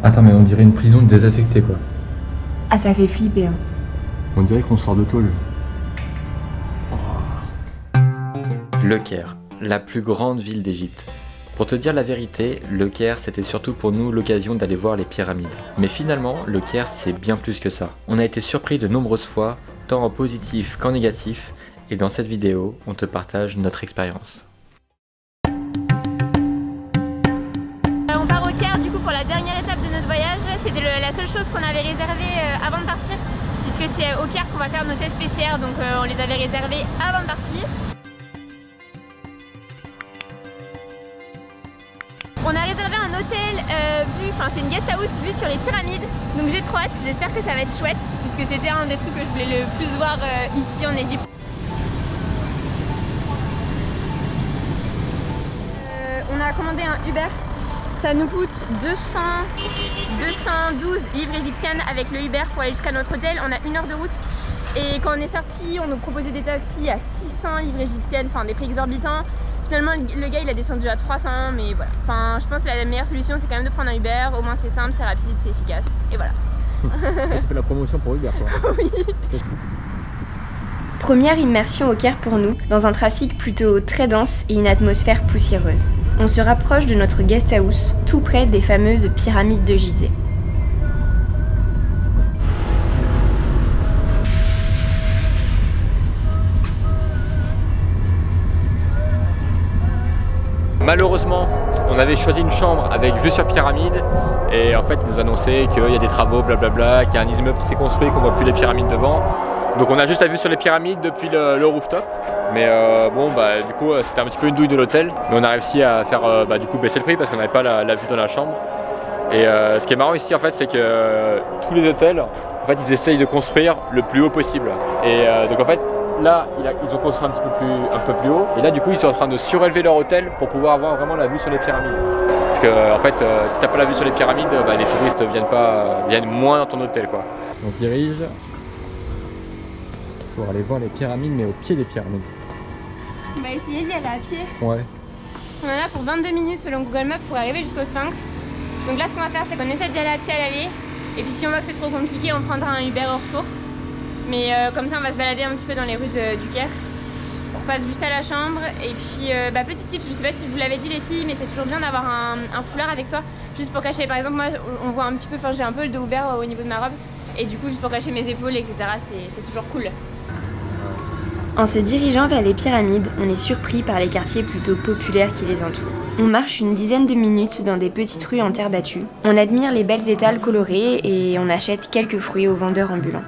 Attends, mais on dirait une prison désaffectée quoi. Ah, ça fait flipper. Hein. On dirait qu'on sort de tôle. Le Caire, la plus grande ville d'Égypte. Pour te dire la vérité, le Caire c'était surtout pour nous l'occasion d'aller voir les pyramides. Mais finalement, le Caire c'est bien plus que ça. On a été surpris de nombreuses fois, tant en positif qu'en négatif, et dans cette vidéo, on te partage notre expérience. On part au Caire du coup pour la dernière étape de notre voyage. C'était la seule chose qu'on avait réservée avant de partir, puisque c'est au Caire qu'on va faire nos tests PCR, donc on les avait réservés avant de partir. On a réservé un hôtel c'est une guest house vue sur les pyramides, donc j'ai trop hâte, j'espère que ça va être chouette, puisque c'était un des trucs que je voulais le plus voir ici en Égypte. On a commandé un Uber, ça nous coûte 212 livres égyptiennes avec le Uber pour aller jusqu'à notre hôtel, on a 1 heure de route. Et quand on est sorti, on nous proposait des taxis à 600 livres égyptiennes, enfin des prix exorbitants. Finalement, le gars il a descendu à 300, mais voilà. Enfin, je pense que la meilleure solution c'est quand même de prendre un Uber. Au moins c'est simple, c'est rapide, c'est efficace. Et voilà. Tu fais la promotion pour Uber quoi. Oui. Première immersion au Caire pour nous, dans un trafic plutôt très dense et une atmosphère poussiéreuse. On se rapproche de notre guest house, tout près des fameuses pyramides de Gizeh. Malheureusement, on avait choisi une chambre avec vue sur pyramide et en fait ils nous annonçaient qu'il y a des travaux blablabla, qu'il y a un immeuble qui s'est construit, qu'on voit plus les pyramides devant. Donc on a juste la vue sur les pyramides depuis le rooftop. Mais du coup c'était un petit peu une douille de l'hôtel. Mais on a réussi à faire du coup baisser le prix parce qu'on n'avait pas la vue dans la chambre. Et ce qui est marrant ici en fait c'est que tous les hôtels en fait ils essayent de construire le plus haut possible. Et donc en fait là, ils ont construit un peu plus haut. Et là, du coup, ils sont en train de surélever leur hôtel pour pouvoir avoir vraiment la vue sur les pyramides. Parce que, en fait, si t'as pas la vue sur les pyramides, les touristes viennent moins dans ton hôtel, quoi. On dirige pour aller voir les pyramides, mais au pied des pyramides. On va essayer d'y aller à pied. Ouais. On en a pour 22 minutes selon Google Maps pour arriver jusqu'au Sphinx. Donc là, ce qu'on va faire, c'est qu'on essaie d'y aller à pied à l'aller. Et puis, si on voit que c'est trop compliqué, on prendra un Uber au retour. Mais comme ça on va se balader un petit peu dans les rues du Caire. On passe juste à la chambre et puis petit tip, je sais pas si je vous l'avais dit les filles, mais c'est toujours bien d'avoir un foulard avec soi, juste pour cacher, par exemple moi on voit un petit peu, j'ai un peu le dos ouvert au niveau de ma robe et du coup juste pour cacher mes épaules etc, c'est toujours cool. En se dirigeant vers les pyramides, on est surpris par les quartiers plutôt populaires qui les entourent. On marche une dizaine de minutes dans des petites rues en terre battue, on admire les belles étals colorées et on achète quelques fruits aux vendeurs ambulants.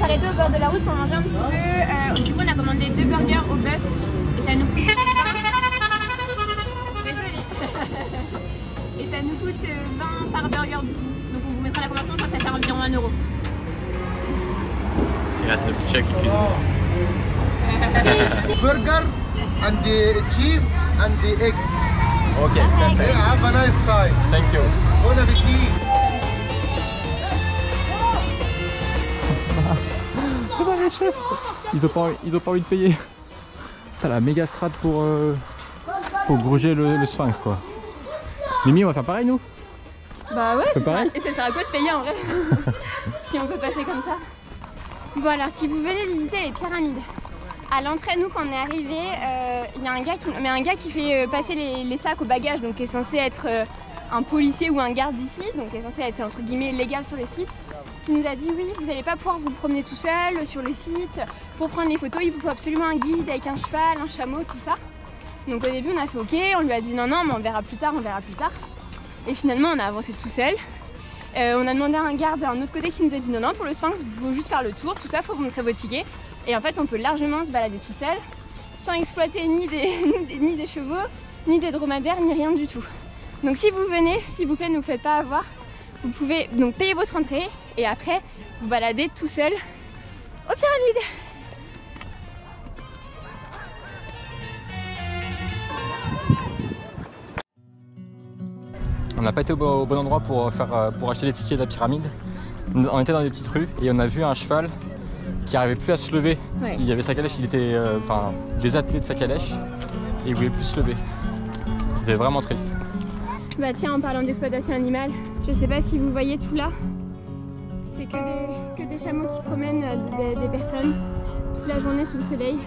Arrêté au bord de la route pour manger un petit peu. Du coup on a commandé 2 burgers au bœuf et ça nous coûte... Désolée. Et ça nous coûte 20 par burger du coup. Donc on vous mettra la conversion, je crois que ça fait environ 1 €. Et là c'est notre petit chef qui cuisine. Burger and the cheese and the eggs. Ok, perfect. Have a nice time. Thank you. Bon appétit. Ils ont pas envie de payer. T'as la méga strat pour gruger le sphinx quoi. Mimi, on va faire pareil nous? Bah ouais, et ça sert à quoi de payer en vrai? Si on peut passer comme ça. Bon alors si vous venez visiter les pyramides, à l'entrée nous quand on est arrivé, il y a un gars qui fait passer les sacs au bagage, donc qui est censé être un policier ou un garde d'ici, donc qui est censé être entre guillemets légal sur le site, qui nous a dit oui, vous n'allez pas pouvoir vous promener tout seul sur le site. Pour prendre les photos, il vous faut absolument un guide avec un cheval, un chameau, tout ça. Donc au début, on a fait ok, on lui a dit non, non, mais on verra plus tard, on verra plus tard. Et finalement, on a avancé tout seul. On a demandé à un garde d'un autre côté qui nous a dit non, non, pour le Sphinx, il faut juste faire le tour, tout ça, il faut vous montrer vos tickets. Et en fait, on peut largement se balader tout seul, sans exploiter ni des chevaux, ni des dromadaires, ni rien du tout. Donc si vous venez, s'il vous plaît, ne vous faites pas avoir. Vous pouvez donc payer votre entrée et après vous balader tout seul aux pyramides. On n'a pas été au bon endroit pour acheter les tickets de la pyramide. On était dans des petites rues et on a vu un cheval qui n'arrivait plus à se lever. Ouais. Il avait sa calèche, il était désattélé de sa calèche et il voulait plus se lever. C'est vraiment triste. Bah tiens, en parlant d'exploitation animale, je sais pas si vous voyez tout là, c'est que des chameaux qui promènent des personnes toute la journée sous le soleil.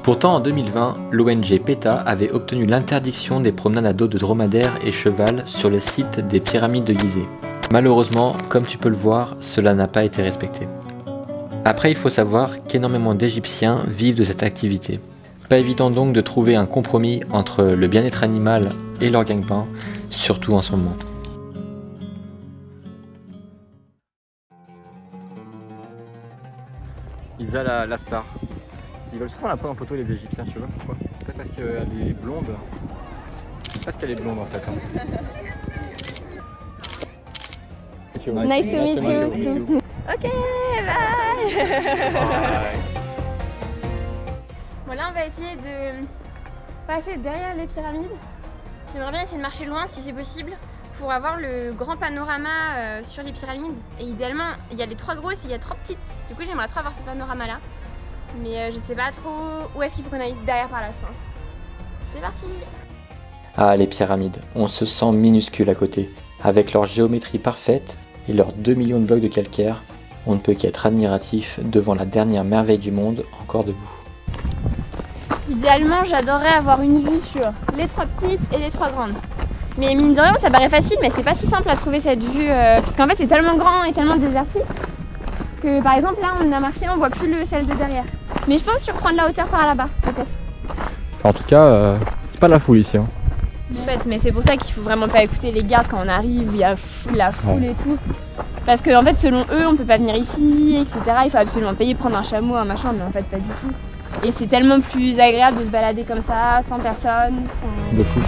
Pourtant, en 2020, l'ONG PETA avait obtenu l'interdiction des promenades à dos de dromadaires et cheval sur le site des pyramides de Gizeh. Malheureusement, comme tu peux le voir, cela n'a pas été respecté. Après, il faut savoir qu'énormément d'Égyptiens vivent de cette activité. Pas évident donc de trouver un compromis entre le bien-être animal et leur gagne-pain, surtout en ce moment. Isa la star. Ils veulent souvent la prendre en photo les Égyptiens, je sais pas pourquoi. Peut-être parce qu'elle est blonde. Je sais pas parce qu'elle est blonde en fait. Hein. Nice to meet you. Ok, bye. Bon là on va essayer de passer derrière les pyramides. J'aimerais bien essayer de marcher loin si c'est possible pour avoir le grand panorama sur les pyramides. Et idéalement, il y a les 3 grosses et il y a 3 petites. Du coup j'aimerais trop avoir ce panorama là. Mais je sais pas trop où est-ce qu'il faut qu'on aille derrière par là, je pense. C'est parti! Ah, les pyramides, on se sent minuscule à côté. Avec leur géométrie parfaite et leurs 2 millions de blocs de calcaire, on ne peut qu'être admiratif devant la dernière merveille du monde encore debout. Idéalement, j'adorerais avoir une vue sur les 3 petites et les 3 grandes. Mais mine de rien, ça paraît facile, mais c'est pas si simple à trouver cette vue, puisqu'en fait c'est tellement grand et tellement désertique que par exemple là on a marché, on voit plus celle de derrière. Mais je pense surprendre la hauteur par là-bas, peut-être. En tout cas, c'est pas la foule ici. Hein. En fait, mais c'est pour ça qu'il faut vraiment pas écouter les gardes quand on arrive, il y a la foule et tout. Parce que en fait, selon eux, on peut pas venir ici, etc. Il faut absolument payer, prendre un chameau, un machin, mais en fait pas du tout. Et c'est tellement plus agréable de se balader comme ça, sans personne, sans... De fou.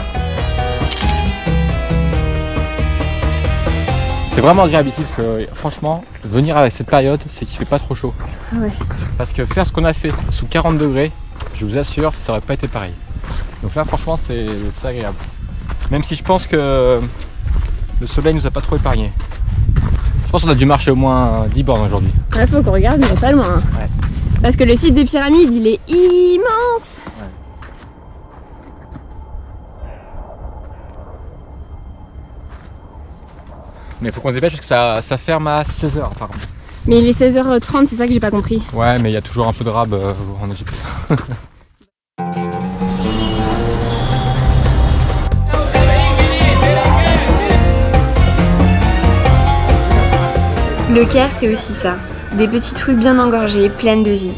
C'est vraiment agréable ici parce que franchement, venir avec cette période, c'est qu'il fait pas trop chaud. Ouais. Parce que faire ce qu'on a fait sous 40 degrés, je vous assure, ça aurait pas été pareil. Donc là, franchement, c'est agréable. Même si je pense que le soleil nous a pas trop épargné. Je pense qu'on a dû marcher au moins 10 bornes aujourd'hui. Ouais, faut qu'on regarde, mais pas loin. Ouais. Parce que le site des pyramides, il est immense. Ouais. Mais il faut qu'on se dépêche parce que ça ferme à 16h apparemment. Mais il est 16h30, c'est ça que j'ai pas compris. Ouais, mais il y a toujours un peu de rab en Égypte. Le Caire, c'est aussi ça. Des petites rues bien engorgées, pleines de vie.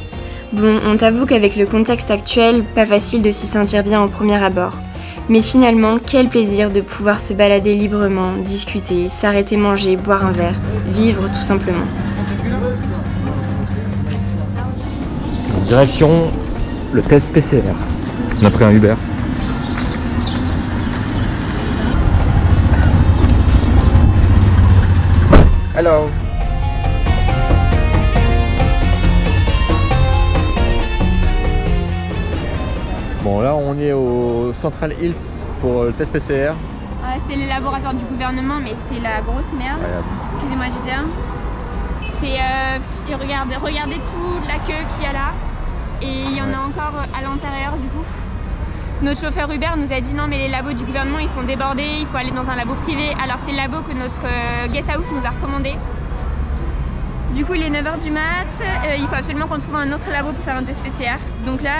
Bon, on t'avoue qu'avec le contexte actuel, pas facile de s'y sentir bien au premier abord. Mais finalement, quel plaisir de pouvoir se balader librement, discuter, s'arrêter manger, boire un verre, vivre tout simplement. Direction le test PCR. On a pris un Uber. Hello. Bon là on est au Central Hills pour le test PCR. Ouais, c'est les laboratoires du gouvernement, mais c'est la grosse merde. Excusez-moi du terme. C'est regardez toute la queue qu'il y a là. Et il y en a encore à l'intérieur du coup. Notre chauffeur Uber nous a dit non mais les labos du gouvernement ils sont débordés, il faut aller dans un labo privé. Alors c'est le labo que notre guest house nous a recommandé. Du coup il est 9h du mat, il faut absolument qu'on trouve un autre labo pour faire un test PCR. Donc là,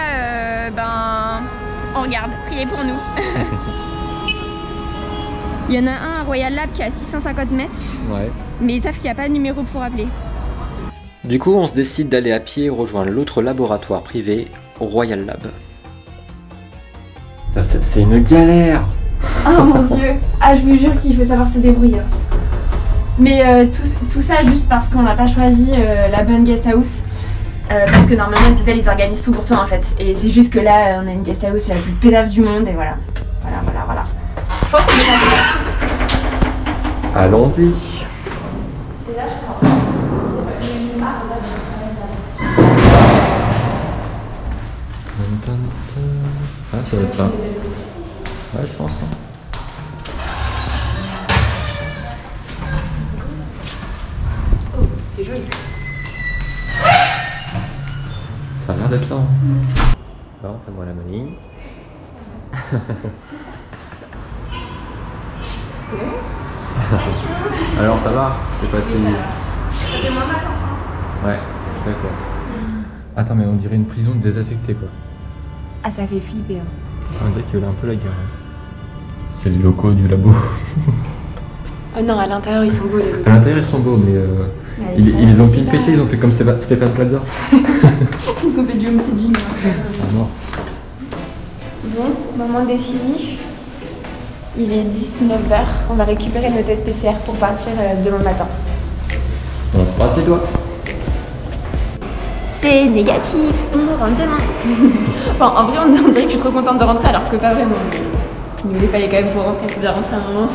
on regarde, priez pour nous. Il y en a un à Royal Lab qui est à 650 mètres, Ouais. mais ils savent qu'il n'y a pas de numéro pour appeler. Du coup, on se décide d'aller à pied rejoindre l'autre laboratoire privé, Royal Lab. C'est une galère. Oh mon dieu, ah je vous jure qu'il faut savoir se débrouiller. Mais tout ça juste parce qu'on n'a pas choisi la bonne guest house. Parce que normalement les hôtels ils organisent tout pour toi en fait. Et c'est juste que là on a une guest house la plus pédave du monde et voilà. Voilà. Je pense qu'on est pas. Allons-y. C'est là je crois. Ah ça va être là. Ouais je pense. C'est joli. Ça a l'air d'être là. Alors, fais-moi la monnaie. Alors ça va? C'est passé. Ça fait moins mal en France. Ouais, d'accord. Attends, mais on dirait une prison désaffectée quoi. Ah, ça fait flipper. Hein. On dirait qu'il y a un peu la guerre. C'est les locaux du labo. Oh non, à l'intérieur ils sont beaux les locaux. À l'intérieur ils sont beaux, mais ils les ont pété, ils ont fait comme Stéphane Plaza. Ils ont fait du homestaging. Ah, mort. Bon, moment décisif. Il est 19h. On va récupérer nos tests PCR pour partir demain matin. On croise les doigts. C'est négatif, on rentre demain. Enfin, en vrai, on dirait que je suis trop contente de rentrer alors que pas vraiment. Mais il fallait quand même pour rentrer, il faut bien rentrer à un moment.